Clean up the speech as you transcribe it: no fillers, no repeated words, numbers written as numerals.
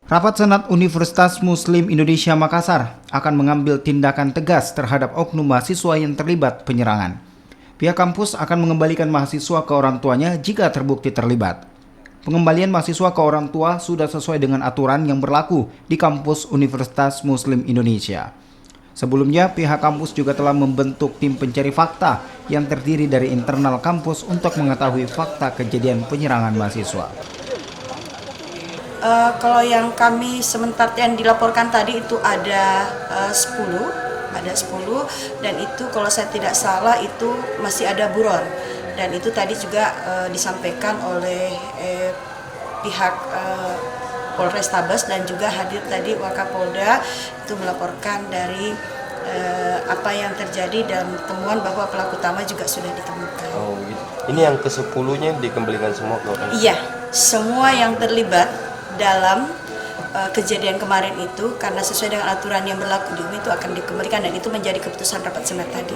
Rapat Senat Universitas Muslim Indonesia Makassar akan mengambil tindakan tegas terhadap oknum mahasiswa yang terlibat penyerangan. Pihak kampus akan mengembalikan mahasiswa ke orang tuanya jika terbukti terlibat. Pengembalian mahasiswa ke orang tua sudah sesuai dengan aturan yang berlaku di kampus Universitas Muslim Indonesia. Sebelumnya, pihak kampus juga telah membentuk tim pencari fakta yang terdiri dari internal kampus untuk mengetahui fakta kejadian penyerangan mahasiswa. Kalau yang kami sementara yang dilaporkan tadi itu ada 10 dan itu kalau saya tidak salah itu masih ada buron, dan itu tadi juga disampaikan oleh pihak Polrestabes dan juga hadir tadi Wakapolda itu melaporkan dari apa yang terjadi dan temuan bahwa pelaku utama juga sudah ditemukan. Oh, gitu. Ini yang ke-10-nya dikembalikan semua ke orang? Iya, semua yang terlibat dalam kejadian kemarin itu karena sesuai dengan aturan yang berlaku di UMI itu akan dikembalikan, dan itu menjadi keputusan rapat senat tadi.